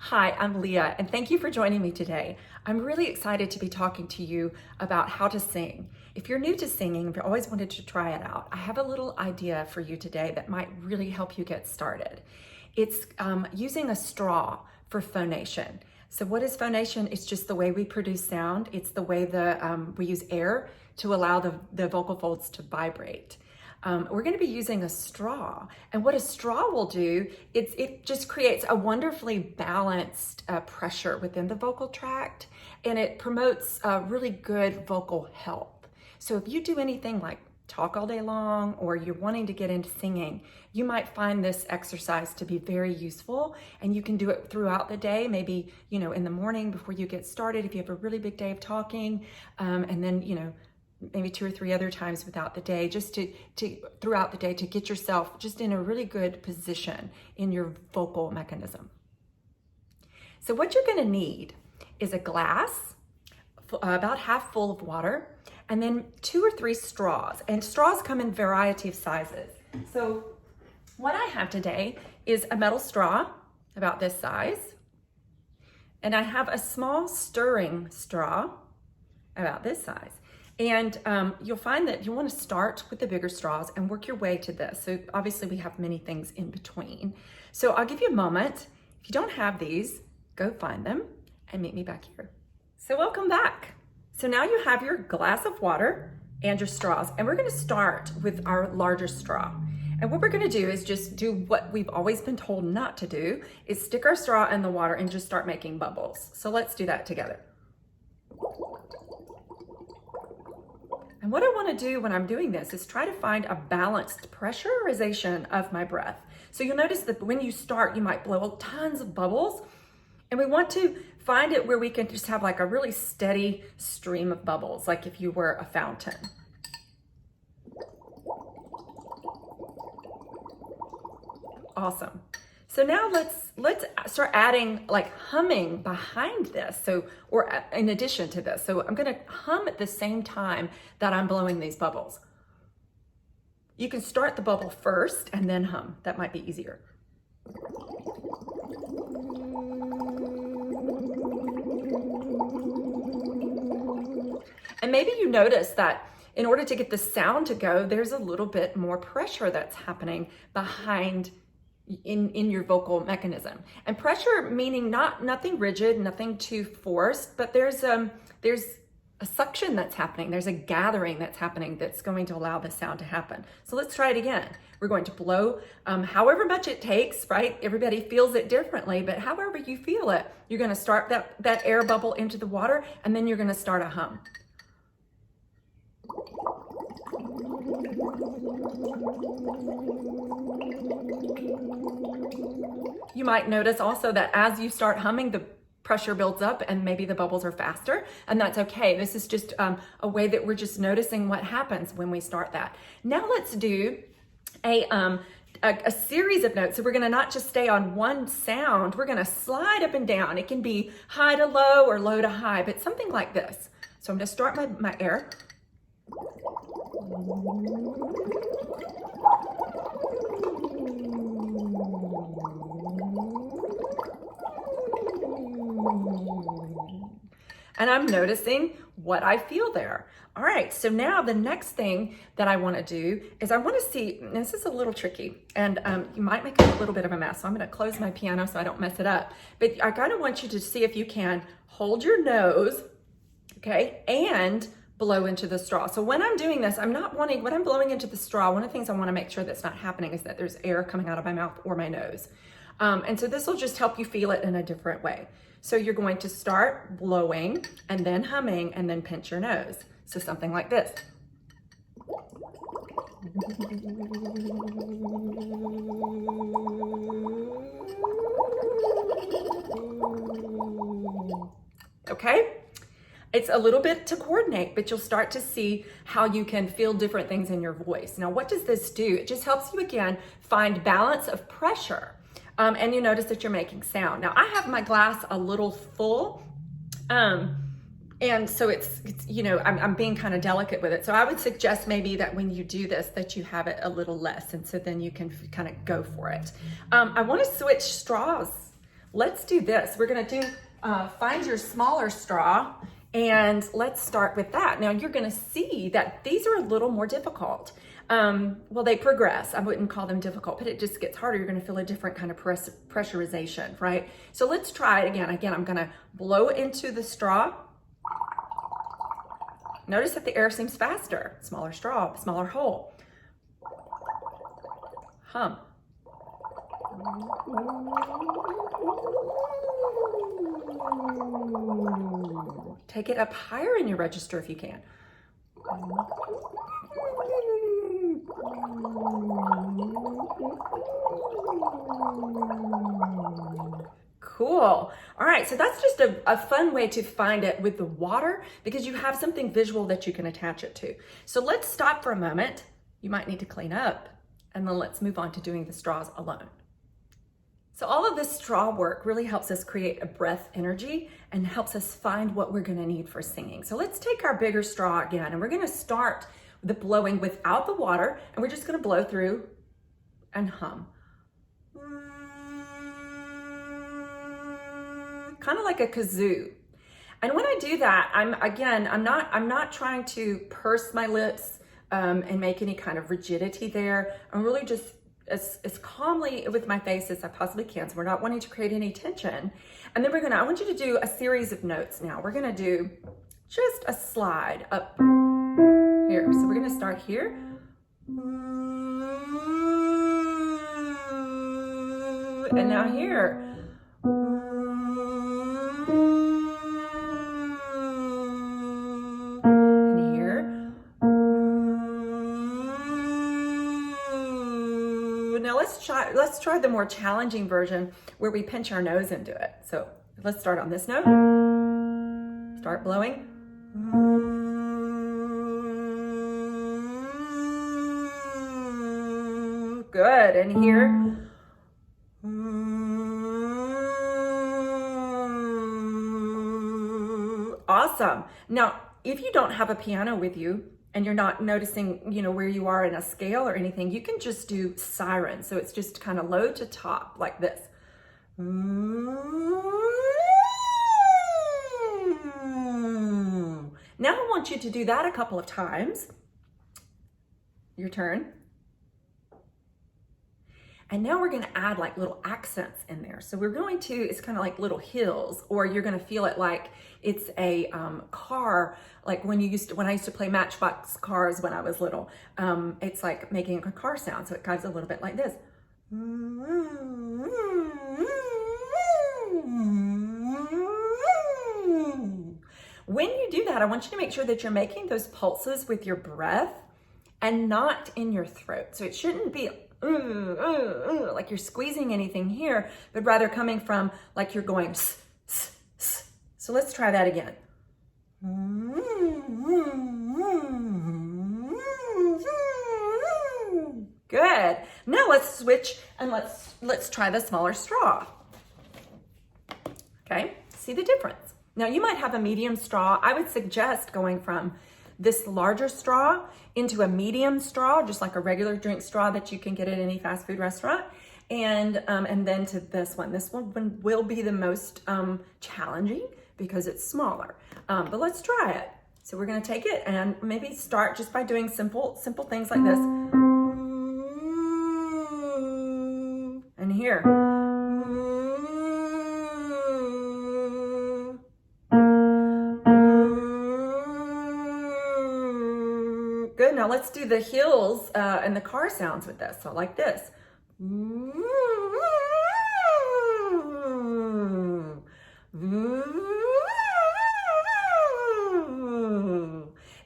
Hi, I'm Leah, and thank you for joining me today. I'm really excited to be talking to you about how to sing. If you're new to singing, if you always wanted to try it out, I have a little idea for you today that might really help you get started. It's using a straw for phonation. So what is phonation? It's just the way we produce sound. It's the way we use air to allow the vocal folds to vibrate. We're going to be using a straw, and what a straw will do, it just creates a wonderfully balanced pressure within the vocal tract, and it promotes really good vocal health. So if you do anything like talk all day long, or you're wanting to get into singing, you might find this exercise to be very useful, and you can do it throughout the day, maybe, in the morning before you get started, if you have a really big day of talking, and then, maybe 2 or 3 other times throughout the day, just to throughout the day to get yourself just in a really good position in your vocal mechanism. So what you're gonna need is a glass, about half full of water, and then 2 or 3 straws. And straws come in variety of sizes. So what I have today is a metal straw, about this size. And I have a small stirring straw, about this size. And you'll find that you want to start with the bigger straws and work your way to this. So obviously we have many things in between. So I'll give you a moment. If you don't have these, go find them and meet me back here. So welcome back. So now you have your glass of water and your straws, and we're going to start with our larger straw. And what we're going to do is just do what we've always been told not to do, is stick our straw in the water and just start making bubbles. So let's do that together. And what I want to do when I'm doing this is try to find a balanced pressurization of my breath. So you'll notice that when you start, you might blow tons of bubbles. And we want to find it where we can just have like a really steady stream of bubbles, like if you were a fountain. Awesome. So now let's start adding like humming behind this. Or in addition to this. So I'm going to hum at the same time that I'm blowing these bubbles. You can start the bubble first and then hum. That might be easier. And maybe you notice that in order to get the sound to go, there's a little bit more pressure that's happening behind in your vocal mechanism. And pressure meaning nothing rigid, nothing too forced, but there's a suction that's happening. There's a gathering that's happening that's going to allow the sound to happen. So let's try it again. We're going to blow however much it takes, right? Everybody feels it differently, but however you feel it, you're going to start that air bubble into the water, and then you're going to start a hum. You might notice also that as you start humming, the pressure builds up and maybe the bubbles are faster, and that's okay. This is just a way that we're just noticing what happens when we start that. Now let's do a series of notes. So we're gonna not just stay on one sound, we're gonna slide up and down. It can be high to low or low to high, but something like this. So I'm gonna start my air. And I'm noticing what I feel there. All right, so now the next thing that I want to do is I want to see, and this is a little tricky, and you might make a little bit of a mess, so I'm going to close my piano so I don't mess it up. But I kind of want you to see if you can hold your nose, okay, and blow into the straw. So when I'm doing this, when I'm blowing into the straw, one of the things I want to make sure that's not happening is that there's air coming out of my mouth or my nose. And so this will just help you feel it in a different way. So you're going to start blowing and then humming and then pinch your nose. So something like this. Okay? It's a little bit to coordinate, but you'll start to see how you can feel different things in your voice. Now, what does this do? It just helps you, again, find balance of pressure. And you notice that you're making sound. Now, I have my glass a little full, and so it's I'm being kind of delicate with it. So I would suggest maybe that when you do this, that you have it a little less, and so then you can kind of go for it. I want to switch straws let's do this. We're gonna do, find your smaller straw, and let's start with that. Now you're gonna see that these are a little more difficult. Well, they progress. I wouldn't call them difficult, but it just gets harder. You're gonna feel a different kind of pressurization, right? So let's try it again. Again, I'm gonna blow into the straw. Notice that the air seems faster. Smaller straw, smaller hole. Hum. Take it up higher in your register if you can. Cool. All right, so that's just a fun way to find it with the water, because you have something visual that you can attach it to. So let's stop for a moment. You might need to clean up, and then let's move on to doing the straws alone. So all of this straw work really helps us create a breath energy and helps us find what we're gonna need for singing. So let's take our bigger straw again, and we're gonna start the blowing without the water, and we're just gonna blow through and hum. Kind of like a kazoo. And when I do that, I'm not trying to purse my lips and make any kind of rigidity there. I'm really just as calmly with my face as I possibly can. So we're not wanting to create any tension. And then I want you to do a series of notes now. We're gonna do just a slide up here. So we're gonna start here. And now here. And here. Now let's try the more challenging version where we pinch our nose into it. So let's start on this note. Start blowing. Good. And here. Awesome. Now, if you don't have a piano with you and you're not noticing, where you are in a scale or anything, you can just do siren. So it's just kind of low to top like this. Now I want you to do that a couple of times. Your turn. And now we're gonna add like little accents in there. So it's kind of like little hills, or you're gonna feel it like it's a car, like when I used to play Matchbox cars when I was little. It's like making a car sound, so it goes a little bit like this. When you do that, I want you to make sure that you're making those pulses with your breath and not in your throat. So it shouldn't be like you're squeezing anything here, but rather coming from like you're going So let's try that again. Good. Now let's switch and let's try the smaller straw. Okay, see the difference. Now you might have a medium straw. I would suggest going from this larger straw into a medium straw, just like a regular drink straw that you can get at any fast food restaurant, and then to this one. This one will be the most challenging because it's smaller, but let's try it. So we're gonna take it and maybe start just by doing simple things like this. And here. Good, now let's do the hills and the car sounds with this. So like this.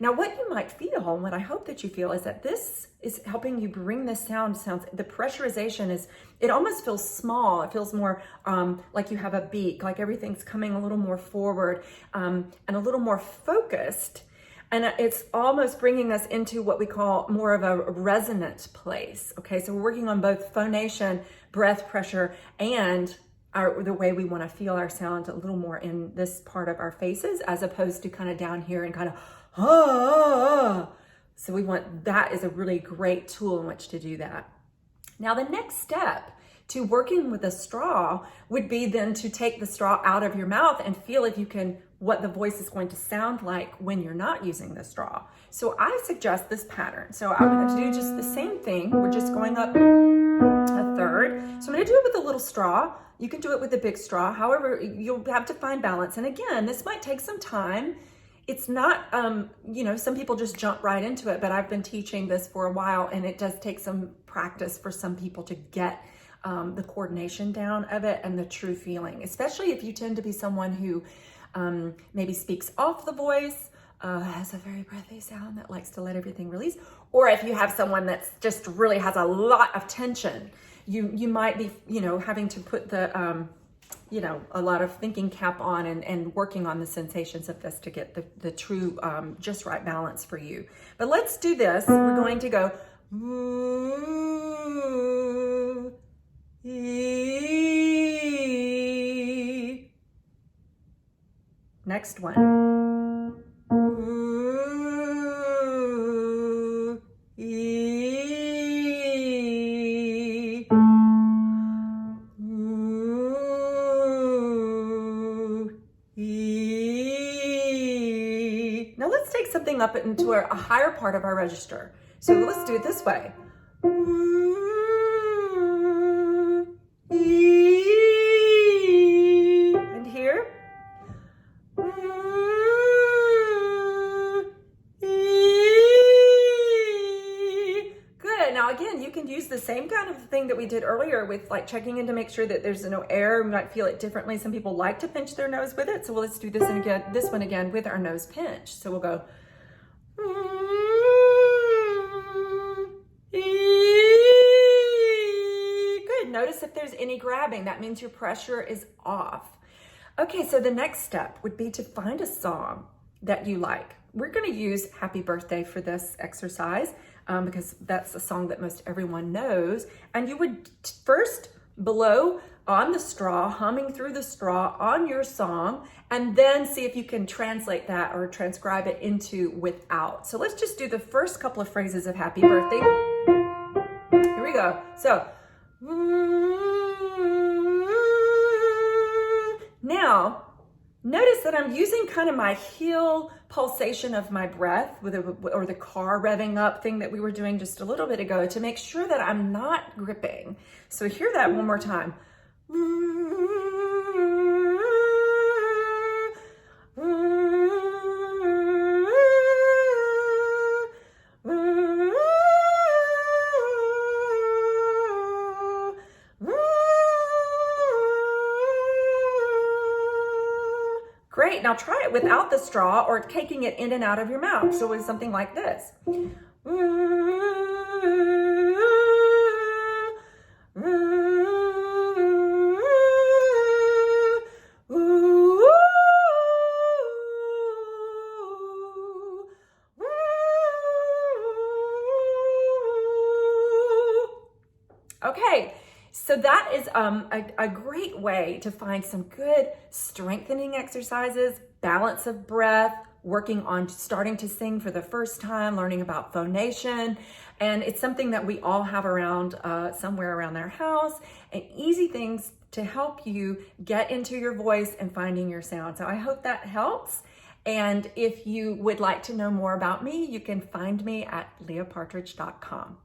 Now what you might feel, and what I hope that you feel, is that this is helping you bring the sounds, the pressurization it almost feels small. It feels more like you have a beak, like everything's coming a little more forward and a little more focused. And it's almost bringing us into what we call more of a resonant place. Okay, so we're working on both phonation, breath pressure, and the way we want to feel our sound a little more in this part of our faces, as opposed to kind of down here and kind of So that is a really great tool in which to do that. Now the next step to working with a straw would be then to take the straw out of your mouth and feel if you can, what the voice is going to sound like when you're not using the straw. So I suggest this pattern. So I'm going to do just the same thing. We're just going up a third. So I'm going to do it with a little straw. You can do it with a big straw. However, you'll have to find balance. And again, this might take some time. It's not, some people just jump right into it, but I've been teaching this for a while, and it does take some practice for some people to get the coordination down of it and the true feeling, especially if you tend to be someone who maybe speaks off the voice, has a very breathy sound that likes to let everything release, or if you have someone that's just really has a lot of tension, you might be, having to put the, a lot of thinking cap on and working on the sensations of this to get the true, just right balance for you. But let's do this. We're going to go, ooh, ee. Next one. Ooh, ee. Ooh, ee. Now let's take something up into a higher part of our register. So let's do it this way. Ooh, ee. And here. Good. Now again, you can use the same kind of thing that we did earlier with like checking in to make sure that there's no air. You might feel it differently. Some people like to pinch their nose with it. So let's do this one again with our nose pinch. So we'll go. Good. Notice if there's any grabbing. That means your pressure is off. Okay, so the next step would be to find a song that you like. We're going to use Happy Birthday for this exercise because that's a song that most everyone knows. And you would first blow on the straw, humming through the straw on your song, and then see if you can translate that or transcribe it into without. So let's just do the first couple of phrases of Happy Birthday. Here we go. So, now, notice that I'm using kind of my heel pulsation of my breath or the car revving up thing that we were doing just a little bit ago to make sure that I'm not gripping. So hear that one more time. Great, now try it without the straw or taking it in and out of your mouth. So it's something like this. Okay, so that is a great way to find some good strengthening exercises, balance of breath, working on starting to sing for the first time, learning about phonation. And it's something that we all have around somewhere around our house, and easy things to help you get into your voice and finding your sound. So I hope that helps. And if you would like to know more about me, you can find me at leahpartridge.com.